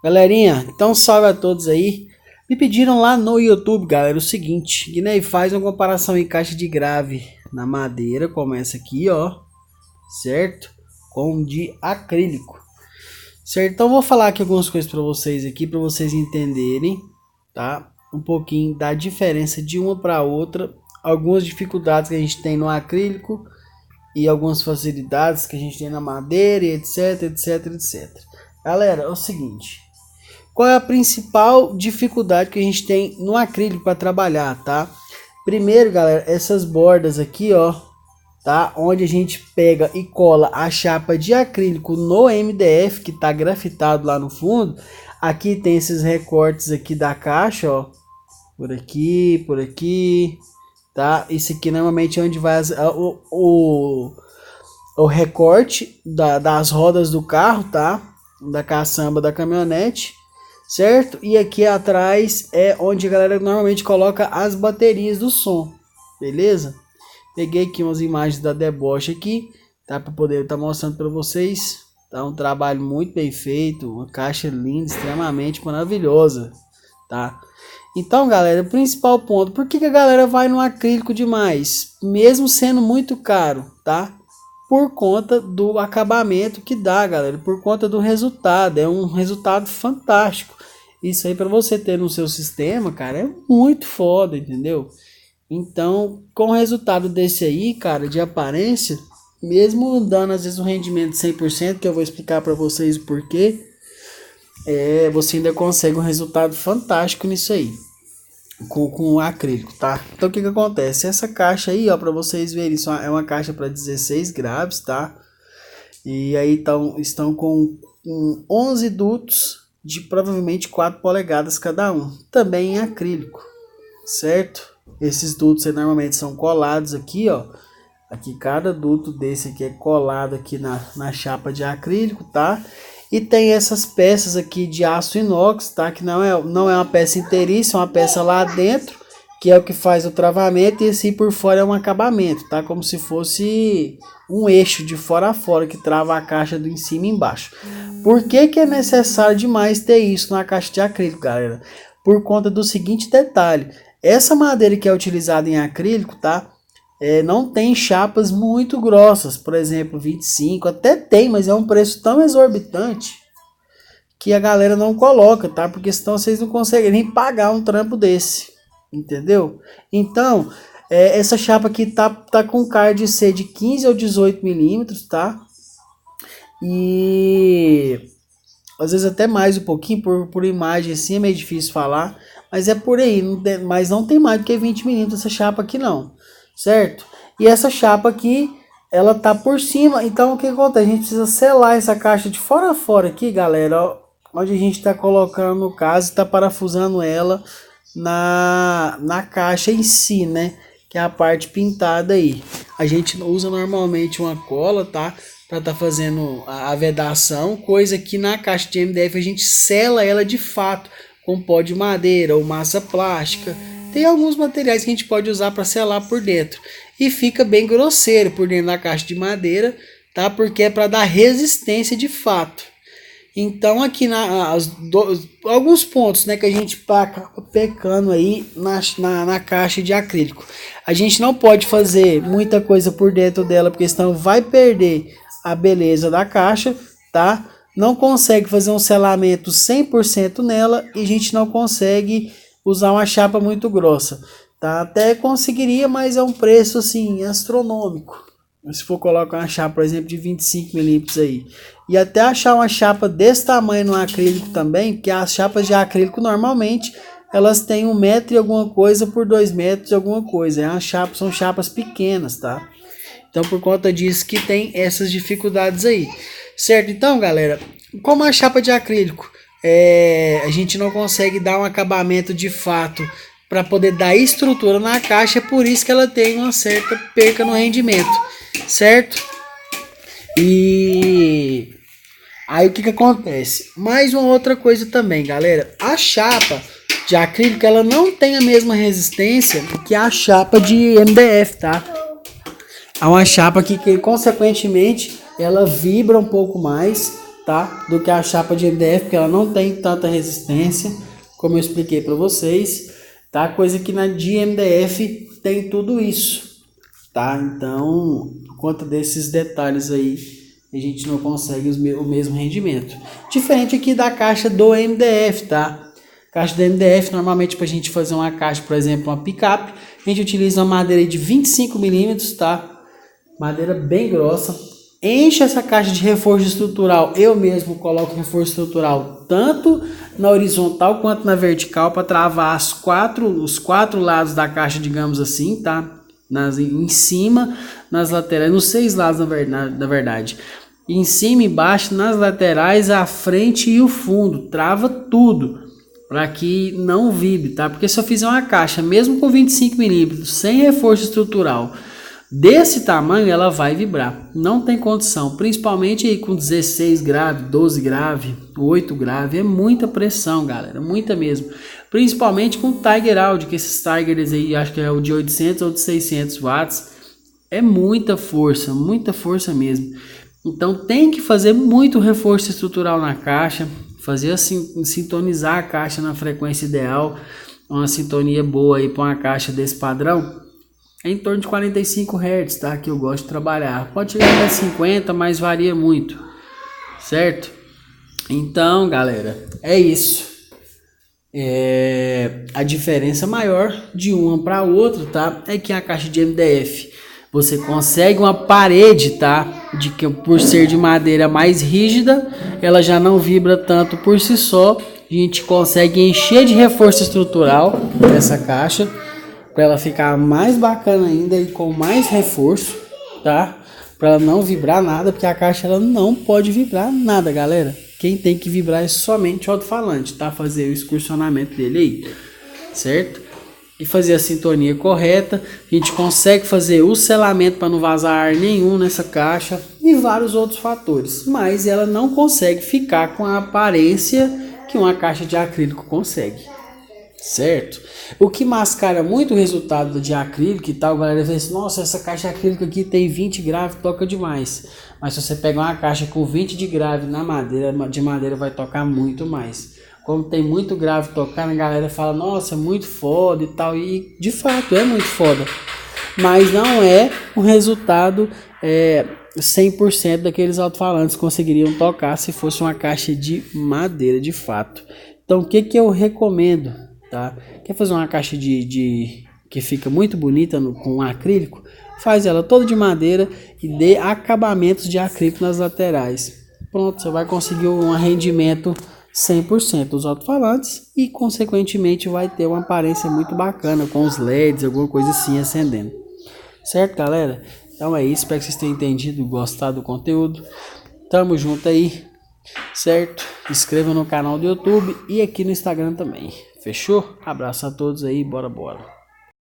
Galerinha, então salve a todos aí. Me pediram lá no YouTube, galera, o seguinte, que né, faz uma comparação em caixa de grave na madeira, como essa aqui, ó, certo? Com de acrílico, certo? Então vou falar aqui algumas coisas para vocês aqui, para vocês entenderem, tá? Um pouquinho da diferença de uma para outra, algumas dificuldades que a gente tem no acrílico e algumas facilidades que a gente tem na madeira, e etc, etc, etc. Galera, é o seguinte, qual é a principal dificuldade que a gente tem no acrílico para trabalhar, tá? Primeiro, galera, essas bordas aqui, ó, tá? Onde a gente pega e cola a chapa de acrílico no MDF que tá grafitado lá no fundo. Aqui tem esses recortes aqui da caixa, ó, por aqui, tá? Isso aqui normalmente é onde vai o recorte das rodas do carro, tá? Da caçamba da caminhonete, certo? E aqui atrás é onde a galera normalmente coloca as baterias do som, beleza? Peguei aqui umas imagens da deboche aqui, tá? Para poder estar mostrando para vocês, tá? Um trabalho muito bem feito, uma caixa linda, extremamente maravilhosa, tá? Então, galera, o principal ponto, por que a galera vai no acrílico demais? Mesmo sendo muito caro, tá? Por conta do acabamento que dá, galera, por conta do resultado, é um resultado fantástico. Isso aí para você ter no seu sistema, cara, é muito foda, entendeu? Então, com o resultado desse aí, cara, de aparência, mesmo dando às vezes um rendimento de 100%, que eu vou explicar para vocês o porquê, você ainda consegue um resultado fantástico nisso aí, com o acrílico, tá? Então, o que que acontece? Essa caixa aí, ó, para vocês verem, isso é uma caixa para 16 graves, tá? E aí estão com 11 dutos de provavelmente 4 polegadas cada um, também em acrílico, certo? Esses dutos aí, normalmente são colados aqui, ó. Aqui cada duto desse aqui é colado aqui na chapa de acrílico, tá? E tem essas peças aqui de aço inox, tá? Que não é uma peça inteiriça, é uma peça lá dentro, que é o que faz o travamento, e esse por fora é um acabamento, tá? Como se fosse um eixo de fora a fora que trava a caixa do em cima e embaixo. Por que que é necessário demais ter isso na caixa de acrílico, galera? Por conta do seguinte detalhe, essa madeira que é utilizada em acrílico, tá? Não tem chapas muito grossas, por exemplo, 25, até tem, mas é um preço tão exorbitante que a galera não coloca, tá? Porque senão vocês não conseguem nem pagar um trampo desse, entendeu? Então, essa chapa aqui tá com card C de 15 ou 18 milímetros, tá? E às vezes até mais um pouquinho, por imagem assim é meio difícil falar, mas é por aí, mas não tem mais do que 20 milímetros essa chapa aqui não, certo? E essa chapa aqui, ela tá por cima, então o que acontece? A gente precisa selar essa caixa de fora a fora aqui, galera, ó, onde a gente tá colocando, no caso, tá parafusando ela na caixa em si, né? Que é a parte pintada aí. A gente usa normalmente uma cola, tá? Para tá fazendo a vedação, coisa que na caixa de MDF a gente sela ela de fato com pó de madeira ou massa plástica. Tem alguns materiais que a gente pode usar para selar por dentro e fica bem grosseiro por dentro da caixa de madeira, tá? Porque é para dar resistência de fato. Então aqui alguns pontos, né, que a gente acaba pecando aí na caixa de acrílico. A gente não pode fazer muita coisa por dentro dela, porque senão vai perder a beleza da caixa, tá? Não consegue fazer um selamento 100% nela e a gente não consegue usar uma chapa muito grossa, tá? Até conseguiria, mas é um preço assim astronômico. Se for colocar uma chapa, por exemplo, de 25 milímetros aí. E até achar uma chapa desse tamanho no acrílico também, porque as chapas de acrílico normalmente elas têm 1 metro e alguma coisa por 2 metros e alguma coisa. São chapas pequenas, tá? Então por conta disso que tem essas dificuldades aí. Certo? Então, galera, como a chapa de acrílico, a gente não consegue dar um acabamento de fato para poder dar estrutura na caixa, é por isso que ela tem uma certa perca no rendimento, certo? E aí o que acontece? Mais uma outra coisa também, galera, a chapa de acrílico ela não tem a mesma resistência que a chapa de MDF, tá? É uma chapa que consequentemente ela vibra um pouco mais, tá? Do que a chapa de MDF, porque ela não tem tanta resistência, como eu expliquei para vocês, tá? Coisa que na de MDF tem tudo isso, tá? Então, por conta desses detalhes aí, a gente não consegue o mesmo rendimento. Diferente aqui da caixa do MDF, tá? Caixa do MDF, normalmente para a gente fazer uma caixa, por exemplo, uma picape, a gente utiliza uma madeira de 25 milímetros, tá? Madeira bem grossa. Enche essa caixa de reforço estrutural. Eu mesmo coloco reforço estrutural tanto na horizontal quanto na vertical para travar os quatro lados da caixa, digamos assim, tá? Em cima, nas laterais, nos 6 lados na verdade. Em cima, embaixo, nas laterais, a frente e o fundo. Trava tudo para que não vibre, tá? Porque se eu fizer uma caixa, mesmo com 25 milímetros, sem reforço estrutural, desse tamanho, ela vai vibrar. Não tem condição, principalmente aí com 16 grave, 12 grave, 8 grave, é muita pressão, galera, muita mesmo. Principalmente com Tiger Audi, que esses Tigers aí, acho que é o de 800 ou de 600 watts, é muita força mesmo. Então tem que fazer muito reforço estrutural na caixa, fazer assim, sintonizar a caixa na frequência ideal, uma sintonia boa aí para uma caixa desse padrão, é em torno de 45 Hz, tá? Que eu gosto de trabalhar. Pode chegar até 50, mas varia muito, certo? Então, galera, é isso. A diferença maior de uma para outra, tá? É que a caixa de MDF você consegue uma parede, tá? De que por ser de madeira mais rígida, ela já não vibra tanto por si só. A gente consegue encher de reforço estrutural essa caixa para ela ficar mais bacana ainda e com mais reforço, tá? Para ela não vibrar nada, porque a caixa ela não pode vibrar nada, galera. Quem tem que vibrar é somente o alto-falante, tá? Fazer o excursionamento dele aí, certo? E fazer a sintonia correta, a gente consegue fazer o selamento para não vazar ar nenhum nessa caixa e vários outros fatores, mas ela não consegue ficar com a aparência que uma caixa de acrílico consegue, certo? O que mascara muito o resultado de acrílico e tal, galera, diz assim, nossa, essa caixa de acrílico aqui tem 20 grave, toca demais, mas se você pegar uma caixa com 20 de grave na madeira, de madeira vai tocar muito mais. Como tem muito grave tocando, a galera fala, nossa, é muito foda e tal. E de fato é muito foda. Mas não é o resultado 100% daqueles alto-falantes conseguiriam tocar se fosse uma caixa de madeira de fato. Então o que eu recomendo, tá? Quer fazer uma caixa que fica muito bonita com acrílico? Faz ela toda de madeira e dê acabamentos de acrílico nas laterais. Pronto, você vai conseguir um rendimento 100% dos alto-falantes e consequentemente vai ter uma aparência muito bacana com os LEDs, alguma coisa assim acendendo, certo, galera? Então é isso, espero que vocês tenham entendido, gostado do conteúdo. Tamo junto aí, certo? Inscreva no canal do YouTube e aqui no Instagram também, fechou? Abraço a todos aí, bora